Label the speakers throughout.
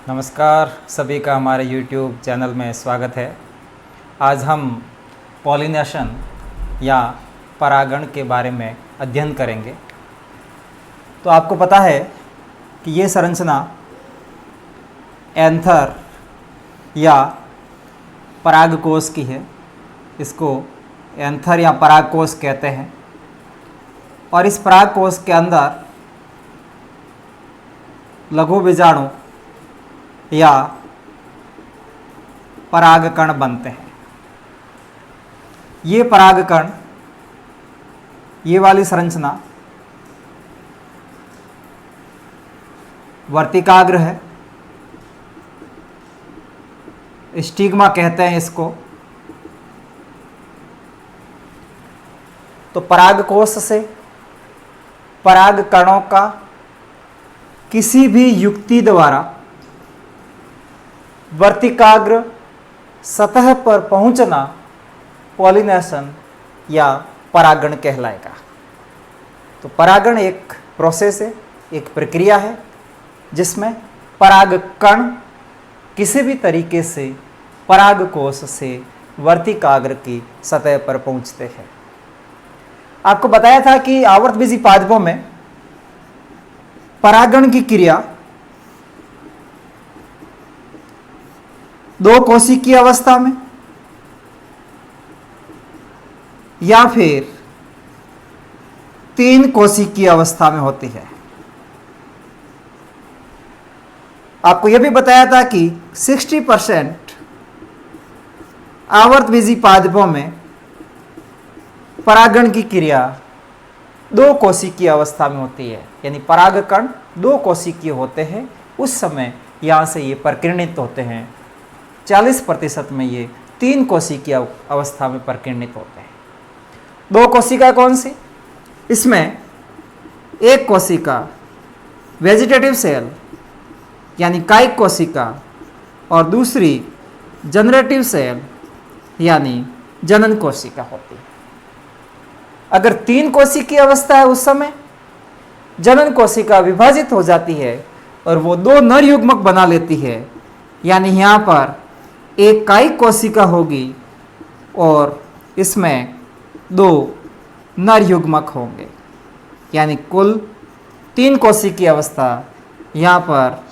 Speaker 1: नमस्कार, सभी का हमारे YouTube चैनल में स्वागत है। आज हम पॉलिनेशन या परागण के बारे में अध्ययन करेंगे। तो आपको पता है कि ये संरचना एंथर या परागकोश की है। इसको एंथर या परागकोश कहते हैं। और इस परागकोश के अंदर लघु बीजाणु या परागकण बनते हैं। ये परागकण, ये वाली संरचना वर्तिकाग्र है, स्टिग्मा कहते हैं इसको। तो परागकोश से परागकणों का किसी भी युक्ति द्वारा वर्तिकाग्र सतह पर पहुंचना पॉलिनेशन या परागण कहलाएगा। तो परागण एक प्रोसेस है, एक प्रक्रिया है जिसमें परागकण किसी भी तरीके से परागकोश से वर्तिकाग्र की सतह पर पहुंचते हैं। आपको बताया था कि आवर्तबीजी पादपों में परागण की क्रिया दो कोशिकीय अवस्था में या फिर तीन कोशिकीय अवस्था में होती है। आपको यह भी बताया था कि 60% आवर्तबीजी पादपों में परागण की क्रिया दो कोशिकीय अवस्था में होती है, यानी परागकण दो कोशिकीय होते हैं। उस समय यहां से ये परिकीर्णित होते हैं। 40% में ये तीन कोशिकीय अवस्था में परिकीर्णित होते हैं। दो कोशिका कौन सी? इसमें एक कोशिका वेजिटेटिव सेल यानी कायिक कोशिका और दूसरी जनरेटिव सेल यानी जनन कोशिका होती है। अगर तीन कोशिकीय अवस्था है उस समय जनन कोशिका विभाजित हो जाती है और वो दो नर युग्मक बना लेती है, यानी यहाँ पर एक कायिक कोशिका होगी और इसमें दो नर युग्मक होंगे, यानी कुल तीन कोशिकीय अवस्था, यहाँ पर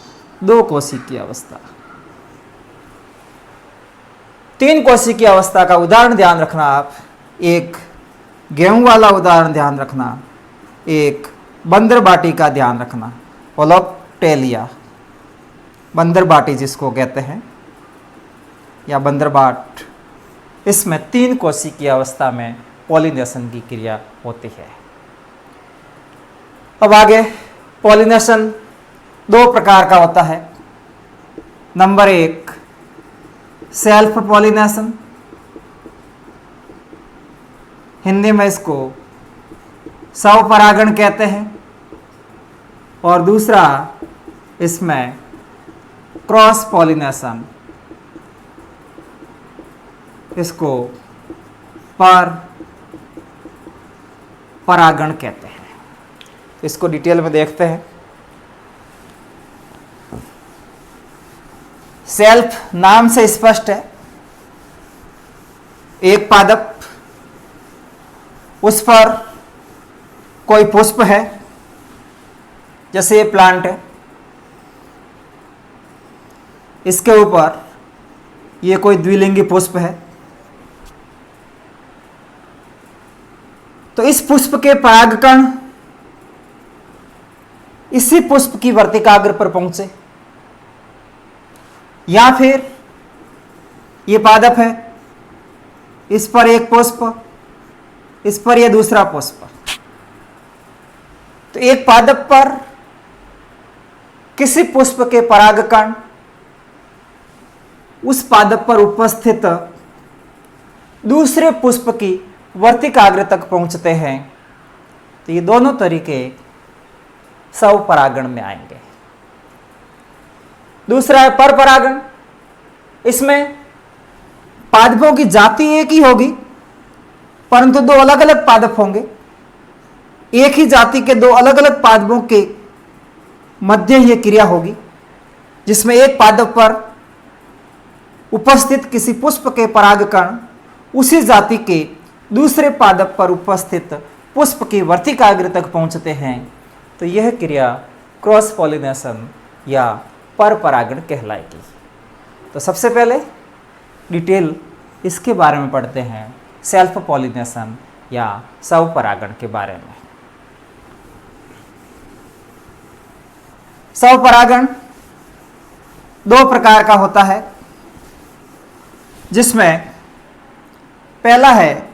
Speaker 1: दो कोशिकीय अवस्था। तीन कोशिकीय अवस्था का उदाहरण ध्यान रखना आप, एक गेहूं वाला उदाहरण ध्यान रखना, एक बंदर बाटी का ध्यान रखना, ओलोप्टेलिया बंदर बाटी जिसको कहते हैं या बंदरबाट। इसमें तीन कोशिकीय अवस्था में पॉलिनेशन की क्रिया होती है। अब आगे, पॉलिनेशन दो प्रकार का होता है। नंबर एक, सेल्फ पॉलिनेशन, हिंदी में इसको स्वपरागण कहते हैं। और दूसरा, इसमें क्रॉस पॉलिनेशन, इसको परागण कहते हैं। इसको डिटेल में देखते हैं। सेल्फ नाम से स्पष्ट है, एक पादप, उस पर कोई पुष्प है, जैसे ये प्लांट है, इसके ऊपर ये कोई द्विलिंगी पुष्प है। तो इस पुष्प के परागकण इसी पुष्प की वर्तिकाग्र पर पहुंचे, या फिर ये पादप है, इस पर एक पुष्प, इस पर यह दूसरा पुष्प। तो एक पादप पर किसी पुष्प के परागकण उस पादप पर उपस्थित दूसरे पुष्प की वर्तिकाग्र तक पहुंचते हैं। तो ये दोनों तरीके स्वपरागण में आएंगे। दूसरा है परपरागण। इसमें पादपों की जाति एक ही होगी, परंतु दो अलग अलग पादप होंगे। एक ही जाति के दो अलग अलग पादपों के मध्य यह क्रिया होगी। जिसमें एक पादप पर उपस्थित किसी पुष्प के परागकण उसी जाति के दूसरे पादप पर उपस्थित पुष्प की वर्तिकाग्र तक पहुंचते हैं, तो यह क्रिया क्रॉस पॉलिनेशन या पर परागण कहलाएगी। तो सबसे पहले डिटेल इसके बारे में पढ़ते हैं, सेल्फ पॉलिनेशन या स्व परागण के बारे में। स्व परागण दो प्रकार का होता है, जिसमें पहला है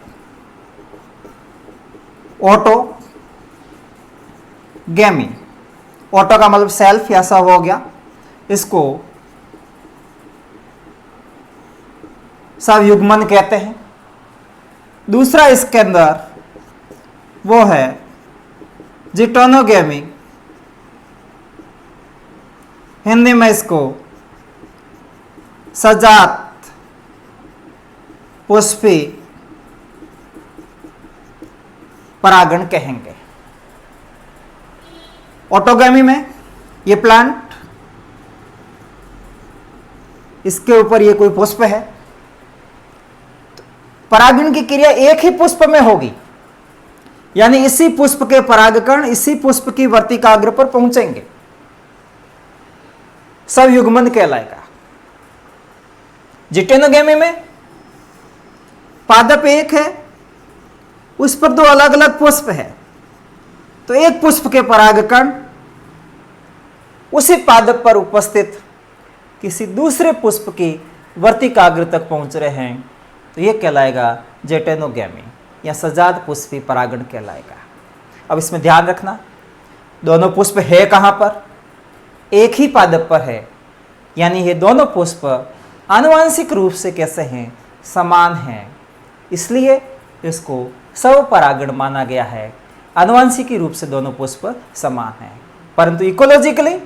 Speaker 1: ऑटोगैमी। ऑटो का मतलब सेल्फ या स्व हो गया, इसको स्वयुग्मन कहते हैं। दूसरा इसके अंदर वो है जिटोनोगैमी, हिंदी में इसको सजात पुष्पी परागण कहेंगे। ऑटोगैमी में ये प्लांट, इसके ऊपर ये कोई पुष्प है, परागण की क्रिया एक ही पुष्प में होगी, यानी इसी पुष्प के परागकण इसी पुष्प की वर्तिकाग्र पर पहुंचेंगे, स्वयुग्मन कहलाएगा। जिटेनोगैमी में पादप एक है, उस पर दो अलग अलग पुष्प है, तो एक पुष्प के परागकण उसी पादप पर उपस्थित किसी दूसरे पुष्प की वर्तिकाग्र तक पहुंच रहे हैं, तो यह कहलाएगा जेटेनोगैमी या सजात पुष्पी परागण कहलाएगा। अब इसमें ध्यान रखना, दोनों पुष्प है कहां पर? एक ही पादप पर है, यानी ये दोनों पुष्प आनुवांशिक रूप से कैसे हैं? समान हैं, इसलिए इसको स्व परागण माना गया है। आनुवांशिकी रूप से दोनों पुष्प समान हैं, परंतु इकोलॉजिकली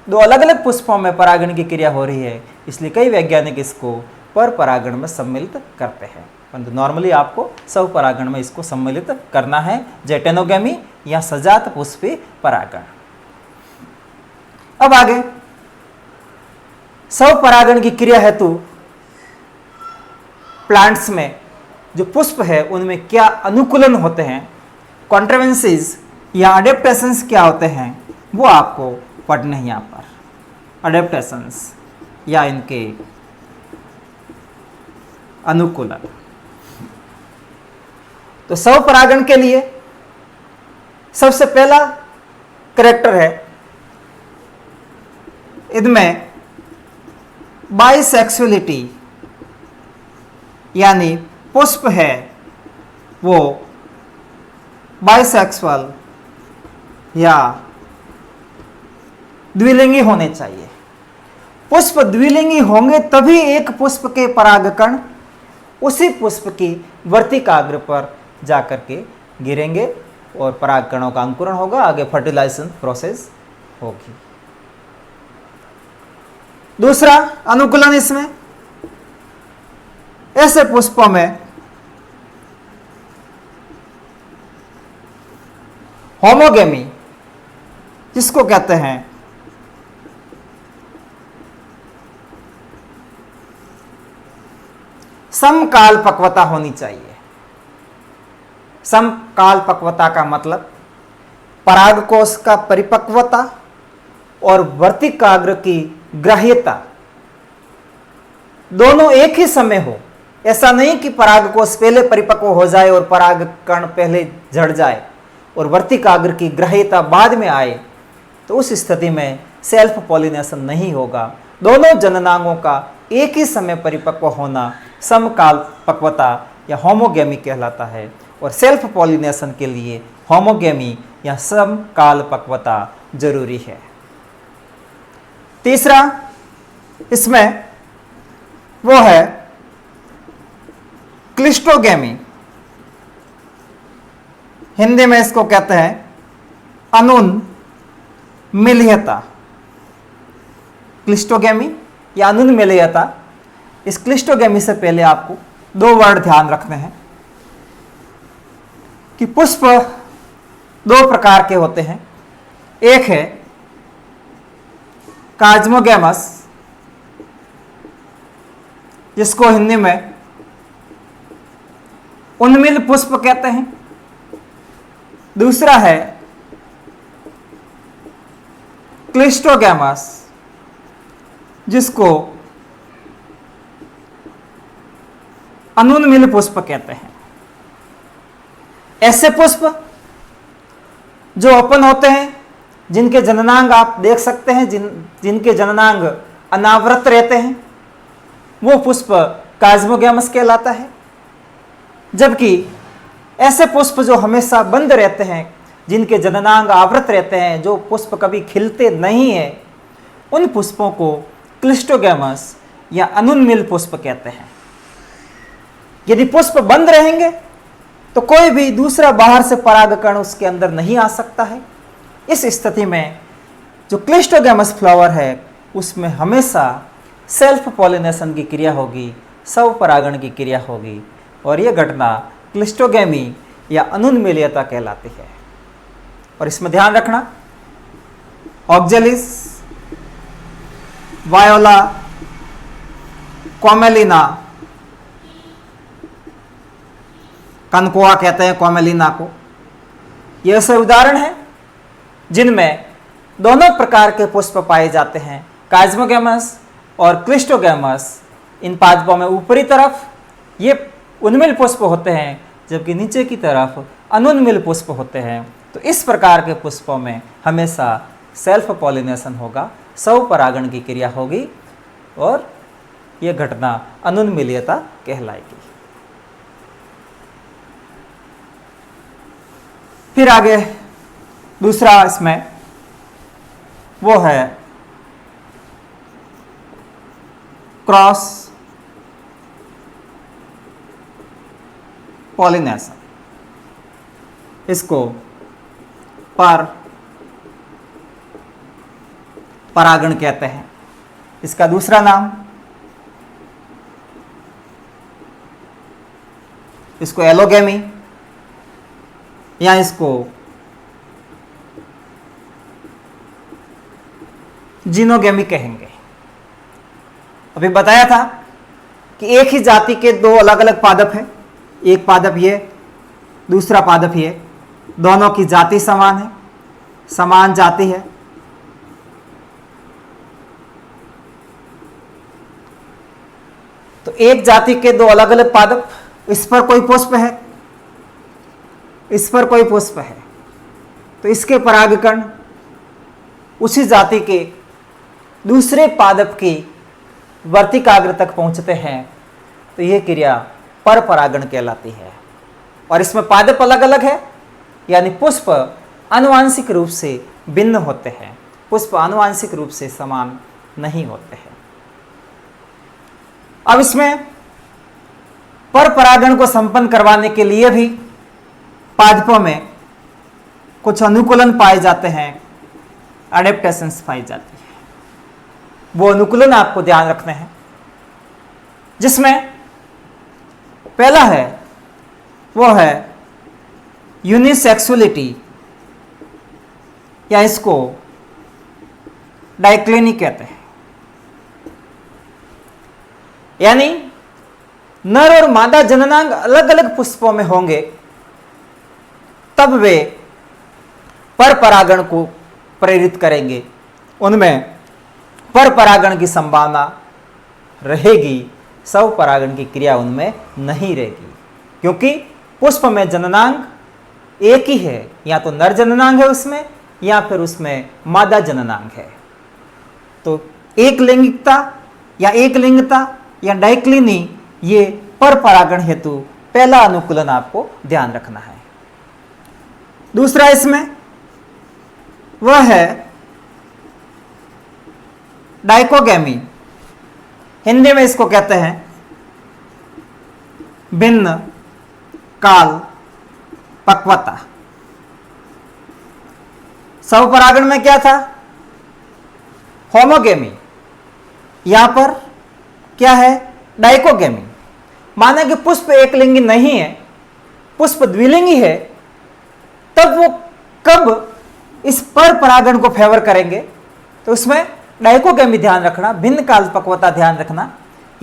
Speaker 1: दो अलग अलग पुष्पों में परागण की क्रिया हो रही है, इसलिए कई वैज्ञानिक इसको पर परागण में सम्मिलित करते हैं, परंतु नॉर्मली आपको स्व परागण में इसको सम्मिलित करना है, जेटेनोगैमी या सजात पुष्पी परागण। अब आगे स्व परागण की क्रिया हेतु प्लांट्स में जो पुष्प है उनमें क्या अनुकूलन होते हैं, कॉन्ट्रावेंसीज या अडेप्टेशंस क्या होते हैं, वो आपको पढ़ने हैं। यहाँ पर अडेप्टेशंस या इनके अनुकूलन। तो स्व परागण के लिए सबसे पहला करैक्टर है, इनमें बाइसेक्सुअलिटी, यानी पुष्प है वो बाइसेक्सुअल या द्विलिंगी होने चाहिए। पुष्प द्विलिंगी होंगे तभी एक पुष्प के परागकण उसी पुष्प की वर्तिकाग्र पर जाकर के गिरेंगे और परागकणों का अंकुरण होगा, आगे फर्टिलाइजेशन प्रोसेस होगी। दूसरा अनुकूलन, इसमें ऐसे पुष्पों में होमोगेमी, जिसको कहते हैं समकाल पक्वता होनी चाहिए। समकाल पक्वता का मतलब परागकोश का परिपक्वता और वर्तिकाग्र की ग्राह्यता दोनों एक ही समय हो। ऐसा नहीं कि परागकोश पहले परिपक्व हो जाए और परागकण पहले झड़ जाए और वर्तिकाग्र की ग्राह्यता बाद में आए, तो उस स्थिति में सेल्फ पॉलिनेशन नहीं होगा। दोनों जननांगों का एक ही समय परिपक्व होना समकाल पक्वता या होमोगेमी कहलाता है, और सेल्फ पॉलिनेशन के लिए होमोगेमी या समकाल पक्वता जरूरी है। तीसरा इसमें वो है क्लिस्टोगेमी, हिंदी में इसको कहते हैं अनुन्मील्यता। क्लिस्टोगेमी या अनुन्मील्यता, इस क्लिस्टोगेमी से पहले आपको दो वर्ड ध्यान रखने हैं कि पुष्प दो प्रकार के होते हैं। एक है काज्मोगेमस जिसको हिंदी में उन्मिल पुष्प कहते हैं। दूसरा है क्लिस्टोगैमस, जिसको अनुन्मिल पुष्प कहते हैं। ऐसे पुष्प जो ओपन होते हैं, जिनके जननांग आप देख सकते हैं, जिनके जननांग अनावृत रहते हैं, वो पुष्प कास्मोगैमस कहलाता है। जबकि ऐसे पुष्प जो हमेशा बंद रहते हैं, जिनके जननांग आवृत रहते हैं, जो पुष्प कभी खिलते नहीं है, उन पुष्पों को क्लिस्टोगैमस या अनुन्मिल पुष्प कहते हैं। यदि पुष्प बंद रहेंगे तो कोई भी दूसरा बाहर से परागकण उसके अंदर नहीं आ सकता है। इस स्थिति में जो क्लिस्टोगैमस फ्लावर है उसमें हमेशा सेल्फ पॉलिनेशन की क्रिया होगी, स्व परागण की क्रिया होगी, और यह घटना क्लिस्टोगैमी या अनुन्मीलियता कहलाती है। और इसमें ध्यान रखना, ऑक्जेलिस, वायोला, कॉमेलिना, कनकोआ कहते हैं कॉमेलिना को, ये ऐसे उदाहरण हैं जिनमें दोनों प्रकार के पुष्प पाए जाते हैं, कास्मोगैमस और क्लिस्टोगैमस। इन पादपों में ऊपरी तरफ ये उन्मिल पुष्प होते हैं, जबकि नीचे की तरफ अनुन्मिल पुष्प होते हैं। तो इस प्रकार के पुष्पों में हमेशा सेल्फ पॉलिनेशन होगा, स्व परागण की क्रिया होगी, और यह घटना अनुन्मीलियता कहलाएगी। फिर आगे दूसरा इसमें वो है क्रॉस पॉलिनेशन। इसको परागण कहते हैं। इसका दूसरा नाम, इसको एलोगेमी या इसको जीनोगेमी कहेंगे। अभी बताया था कि एक ही जाति के दो अलग अलग पादप हैं, एक पादप ये, दूसरा पादप ये, दोनों की जाति समान है, समान जाति है। तो एक जाति के दो अलग अलग पादप, इस पर कोई पुष्प है, इस पर कोई पुष्प है, तो इसके परागकण उसी जाति के दूसरे पादप की वर्तिकाग्र तक पहुंचते हैं, तो यह क्रिया पर परागण कहलाती है। और इसमें पादप अलग अलग है, यानी पुष्प आनुवांशिक रूप से भिन्न होते हैं, पुष्प आनुवांशिक रूप से समान नहीं होते हैं। अब इसमें पर परागण को संपन्न करवाने के लिए भी पादपों में कुछ अनुकूलन पाए जाते हैं, एडेप्टेशंस पाई जाती है। वो अनुकूलन आपको ध्यान रखने हैं, जिसमें पहला है वो है यूनिसेक्सुअलिटी, या इसको डाइक्लिनी कहते हैं। यानी नर और मादा जननांग अलग अलग पुष्पों में होंगे, तब वे पर परागण को प्रेरित करेंगे, उनमें पर परागण की संभावना रहेगी, स्व परागण की क्रिया उनमें नहीं रहेगी, क्योंकि पुष्प में जननांग एक ही है, या तो नर जननांग है उसमें, या फिर उसमें मादा जननांग है। तो एक लिंगिकता या एक लिंगता या डाइक्लिनी, ये पर परागण हेतु पहला अनुकूलन आपको ध्यान रखना है। दूसरा इसमें वह है डाइकोगेमी, हिंदी में इसको कहते हैं भिन्न काल पक्वता। स्व परागण में क्या था? होमोगेमी। यहां पर क्या है? डाइकोगेमी। माना कि पुष्प एक लिंगी नहीं है, पुष्प द्विलिंगी है, तब वो कब इस पर परागण को फेवर करेंगे? तो उसमें डाइकोगेमी ध्यान रखना, भिन्न काल पक्वता ध्यान रखना,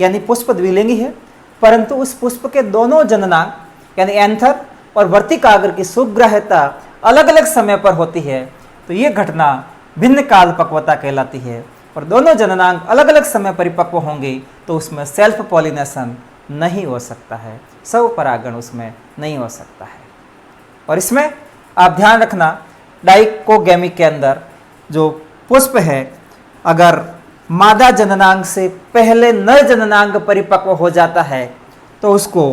Speaker 1: यानी पुष्प द्विलिंगी है, परंतु उस पुष्प के दोनों जननांग यानी एंथर और वर्तिकाग्र की सुग्राह्यता अलग अलग समय पर होती है, तो ये घटना भिन्न काल पक्वता कहलाती है। और दोनों जननांग अलग अलग समय परिपक्व होंगे तो उसमें सेल्फ पॉलिनेशन नहीं हो सकता है, स्व परागण उसमें नहीं हो सकता है। और इसमें आप ध्यान रखना, डाइकोगेमी के अंदर जो पुष्प है, अगर मादा जननांग से पहले नर जननांग परिपक्व हो जाता है तो उसको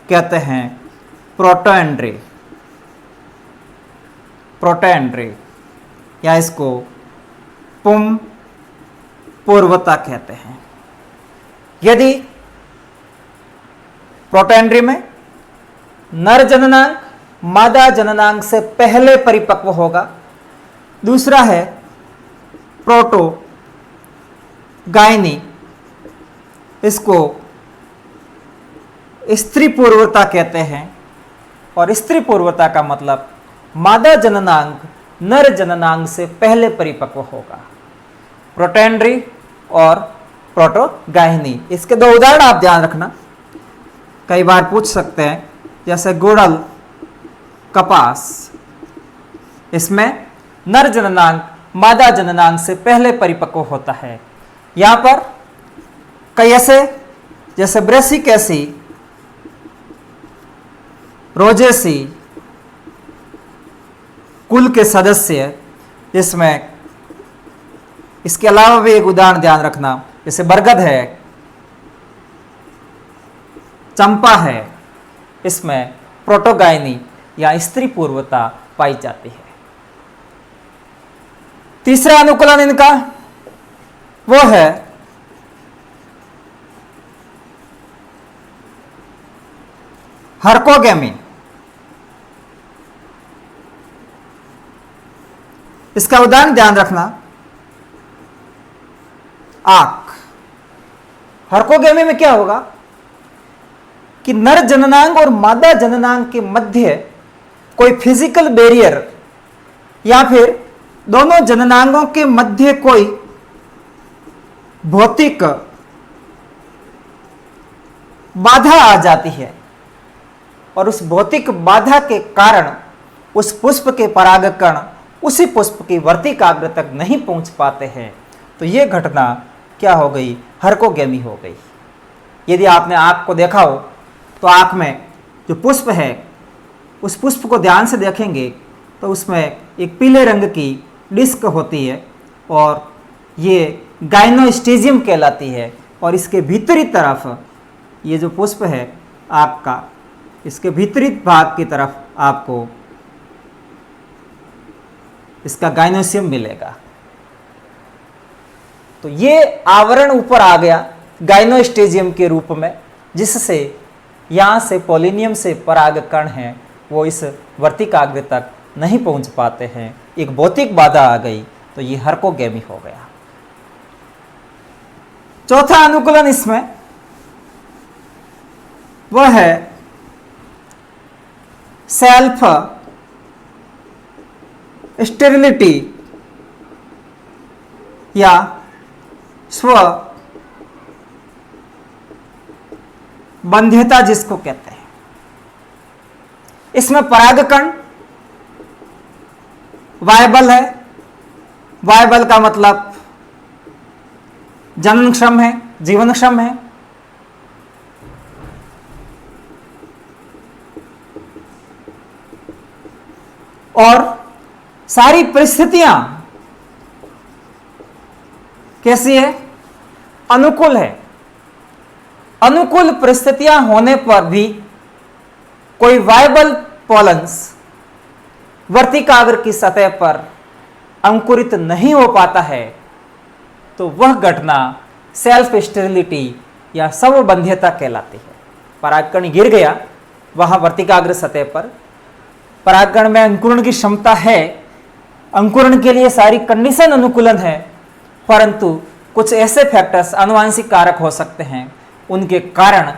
Speaker 1: कहते हैं प्रोटोएंड्री, प्रोटोएंड्री, या इसको पुम पूर्वता कहते हैं। यदि प्रोटोएंड्री में नर जननांग मादा जननांग से पहले परिपक्व होगा, दूसरा है प्रोटो गायनी, इसको स्त्री पूर्वता कहते हैं। और स्त्री पूर्वता का मतलब मादा जननांग नर जननांग से पहले परिपक्व होगा, प्रोटोएंड्री और प्रोटोगायनी। इसके दो उदाहरण आप ध्यान रखना, कई बार पूछ सकते हैं, जैसे गुड़ल कपास, इसमें नर जननांग मादा जननांग से पहले परिपक्व होता है। यहां पर कई ऐसे जैसे ब्रेसिकेसी, रोजेसी कुल के सदस्य, जिसमें इसके अलावा भी एक उदाहरण ध्यान रखना, जैसे बरगद है, चंपा है, इसमें प्रोटोगायनी या स्त्री पूर्वता पाई जाती है। तीसरा अनुकूलन इनका वो है हर्कोगेमी। इसका उदाहरण ध्यान रखना, आंख। हर्कोगेमी में क्या होगा कि नर जननांग और मादा जननांग के मध्य कोई फिजिकल बैरियर या फिर दोनों जननांगों के मध्य कोई भौतिक बाधा आ जाती है, और उस भौतिक बाधा के कारण उस पुष्प के परागकण उसी पुष्प की वर्तिकाग्र तक नहीं पहुंच पाते हैं, तो यह घटना क्या हो गई, हर्कोगेमी हो गई। यदि आपने आंख को देखा हो तो आंख में जो पुष्प है उस पुष्प को ध्यान से देखेंगे तो उसमें एक पीले रंग की डिस्क होती है और ये गाइनोस्टेजियम कहलाती है, और इसके भीतरी तरफ ये जो पुष्प है आंख का, इसके भीतरी भाग की तरफ आपको इसका गाइनोसियम मिलेगा। तो ये आवरण ऊपर आ गया गाइनोस्टेजियम के रूप में, जिससे यहां से पोलिनियम से परागकण हैं वो इस वर्तिकाग्र तक नहीं पहुंच पाते हैं, एक भौतिक बाधा आ गई, तो ये हर्कोगेमी हो गया। चौथा अनुकूलन इसमें वह है सेल्फ स्टेरिलिटी या स्व बंध्यता जिसको कहते हैं। इसमें परागकण वायबल है, वायबल का मतलब जननक्षम है, जीवनक्षम है, और सारी परिस्थितियां कैसी है, अनुकूल है। अनुकूल परिस्थितियां होने पर भी कोई वायबल पोलन्स वर्तिकाग्र की सतह पर अंकुरित नहीं हो पाता है, तो वह घटना सेल्फ स्टेरिलिटी या स्वबंध्यता कहलाती है। परागकण गिर गया वहां वर्तिकाग्र सतह पर, परागकण में अंकुरण की क्षमता है, अंकुरण के लिए सारी कंडीशन अनुकूलन है, परंतु कुछ ऐसे फैक्टर्स आनुवांशिक कारक हो सकते हैं, उनके कारण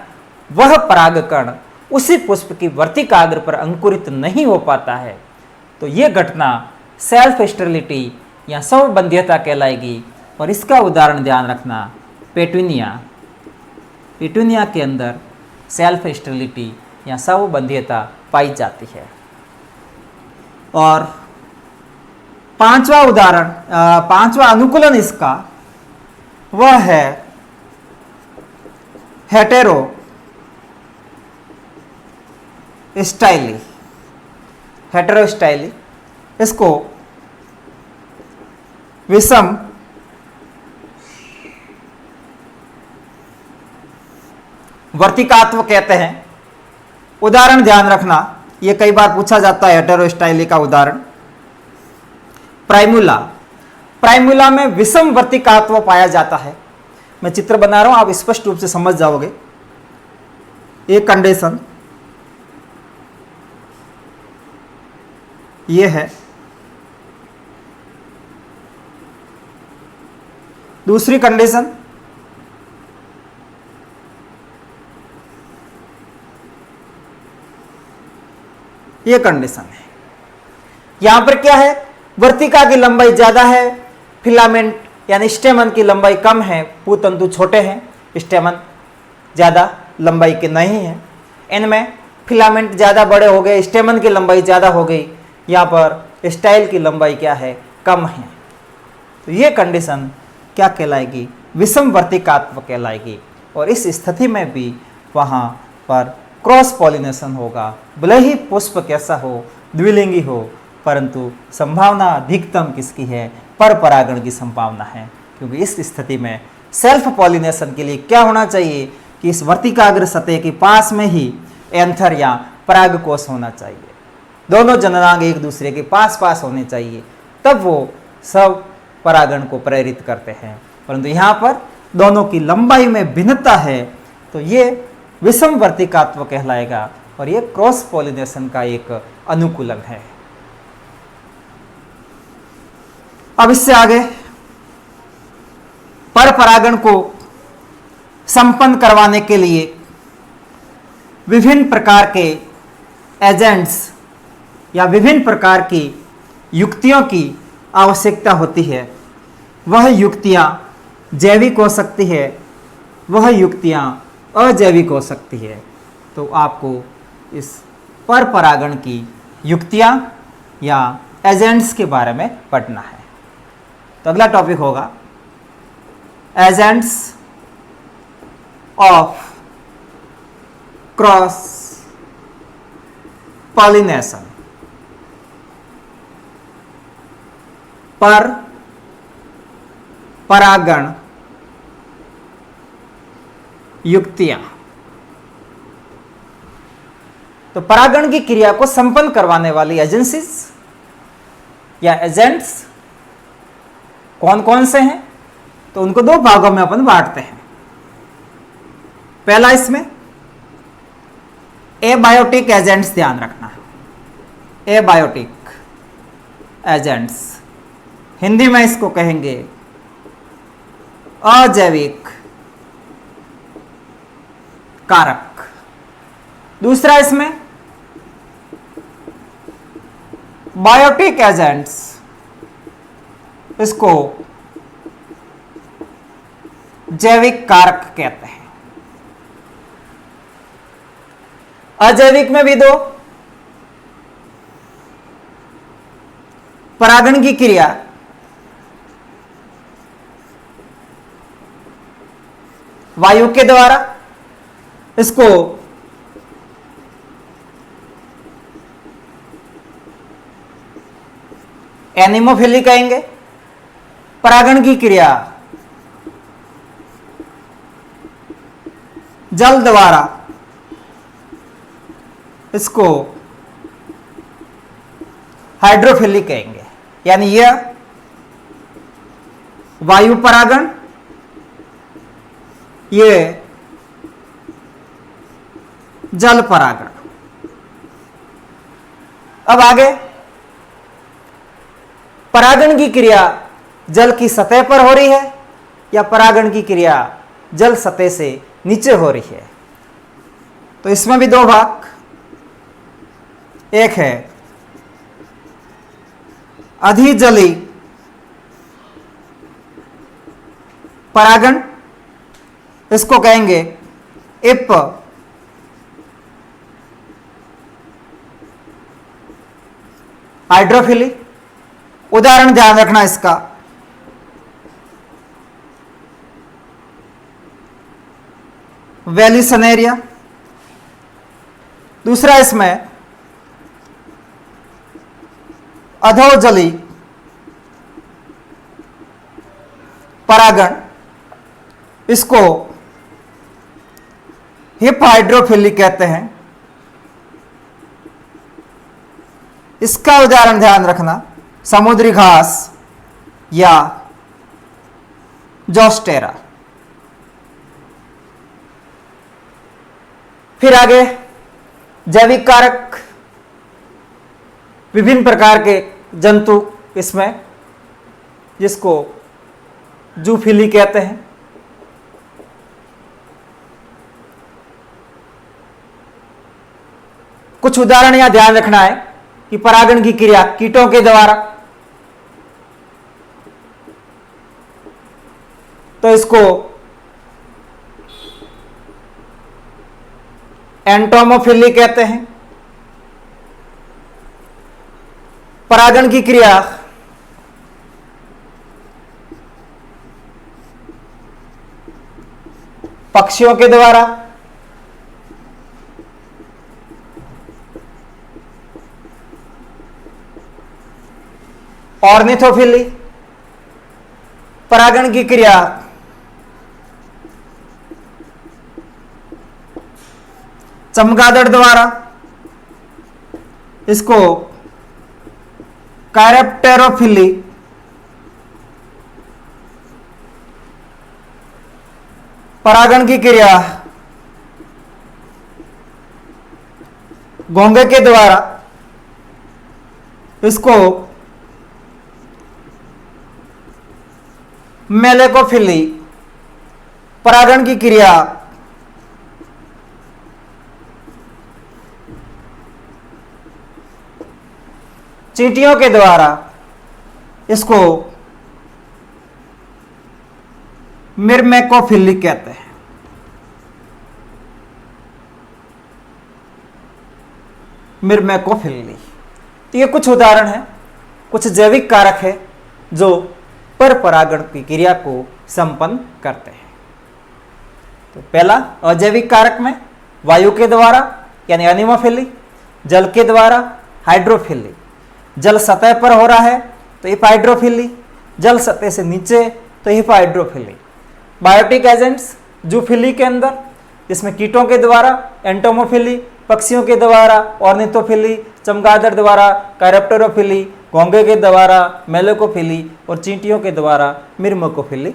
Speaker 1: वह परागकण उसी पुष्प की वर्तिकाग्र पर अंकुरित नहीं हो पाता है, तो यह घटना सेल्फ स्टेरिलिटी या स्वबंध्यता कहलाएगी। और इसका उदाहरण ध्यान रखना, पेटूनिया, पिटूनिया के अंदर सेल्फ स्टेरिलिटी या स्वबंधीयता पाई जाती है। और पांचवा अनुकूलन इसका वह है हेटेरो स्टाइली। इसको विषम वर्तिकात्व कहते हैं। उदाहरण ध्यान रखना, ये कई बार पूछा जाता है हेटेरोस्टाइली का उदाहरण। प्राइमुला में विषम वर्तिकात्व पाया जाता है। मैं चित्र बना रहा हूं, आप स्पष्ट रूप से समझ जाओगे। एक कंडीशन ये है, दूसरी कंडीशन ये कंडीशन है। यहां पर क्या है, वर्तिका की लंबाई ज्यादा है, फिलामेंट यानी स्टेमन की लंबाई कम है, पूतंतु छोटे हैं, स्टेमन ज्यादा लंबाई के नहीं है। इनमें फिलामेंट ज्यादा बड़े हो गए, स्टेमन की लंबाई ज्यादा हो गई, यहां पर स्टाइल की लंबाई क्या है, कम है। तो ये कंडीशन क्या कहलाएगी, विषम वर्तिकात्व कहलाएगी। और इस स्थिति में भी वहां पर क्रॉस पॉलिनेशन होगा। भले ही पुष्प कैसा हो, द्विलिंगी हो, परंतु संभावना अधिकतम किसकी है, पर परागण की संभावना है। क्योंकि इस स्थिति में सेल्फ पॉलिनेशन के लिए क्या होना चाहिए कि इस वर्तिकाग्र सतह के पास में ही एंथर या परागकोश होना चाहिए। दोनों जननांग एक दूसरे के पास पास होने चाहिए, तब वो सब परागण को प्रेरित करते हैं। परंतु यहाँ पर दोनों की लंबाई में भिन्नता है, तो ये विषम वर्तिकात्व कहलाएगा और ये क्रॉस पॉलिनेशन का एक अनुकूलन है। अब इससे आगे पर परागण को संपन्न करवाने के लिए विभिन्न प्रकार के एजेंट्स या विभिन्न प्रकार की युक्तियों की आवश्यकता होती है। वह युक्तियां जैविक हो सकती है, वह युक्तियां अजैविक हो सकती है। तो आपको इस पर परागण की युक्तियां या एजेंट्स के बारे में पढ़ना है। तो अगला टॉपिक होगा एजेंट्स ऑफ क्रॉस पॉलिनेशन। पर परागण युक्तियां। तो परागण की क्रिया को संपन्न करवाने वाली एजेंसीज या एजेंट्स कौन कौन से हैं, तो उनको दो भागों में अपन बांटते हैं। पहला इसमें एबायोटिक एजेंट्स, ध्यान रखना है, एबायोटिक एजेंट्स, हिंदी में इसको कहेंगे अजैविक कारक। दूसरा इसमें बायोटिक एजेंट्स, इसको जैविक कारक कहते हैं। अजैविक में भी दो, परागण की क्रिया वायु के द्वारा, इसको एनिमोफिली कहेंगे। परागण की क्रिया जल द्वारा, इसको हाइड्रोफिली कहेंगे। यानी यह वायु परागण, ये जल परागण। अब आगे परागण की क्रिया जल की सतह पर हो रही है या परागण की क्रिया जल सतह से नीचे हो रही है। तो इसमें भी दो भाग, एक है अधिजली परागण, इसको कहेंगे इप, हाइड्रोफिली। उदाहरण ध्यान रखना इसका, वेलिसनेरिया। दूसरा इसमें अधोजली परागण, इसको हिप हाइड्रोफिली कहते हैं। इसका उदाहरण ध्यान रखना, समुद्री घास या जोस्टेरा। फिर आगे जैविक कारक, विभिन्न प्रकार के जंतु इसमें, जिसको जूफिली कहते हैं। कुछ उदाहरण यहां ध्यान रखना है कि परागण की क्रिया कीटों के द्वारा, तो इसको एंटोमोफिली कहते हैं। परागण की क्रिया पक्षियों के द्वारा, ऑर्निथोफिली। परागण की क्रिया चमगादड़ द्वारा, इसको कैरेप्टेरोफिली। परागण की क्रिया घोंघे के द्वारा, इसको मेलेकोफिली। परागण की क्रिया चींटियों के द्वारा, इसको मिर्मेकोफिली कहते हैं। मिर्मेकोफिली। तो ये कुछ उदाहरण हैं, कुछ जैविक कारक है जो पर परागण की क्रिया को संपन्न करते हैं। तो पहला अजैविक कारक में वायु के द्वारा यानी एनिमोफिली, जल के द्वारा हाइड्रोफिली। जल सतह पर हो रहा है तो हिप हाइड्रोफिली, जल सतह से नीचे तो hip hydrophily. Biotic agents zoophily के अंदर, जिसमें कीटों के द्वारा एंटोमोफिली, पक्षियों के द्वारा ऑर्निथोफिली, चमगादड़ द्वारा कैरेप्टेरोफिली, घोंघे के द्वारा मेलेकोफिली और चींटियों के द्वारा मिर्मेकोफिली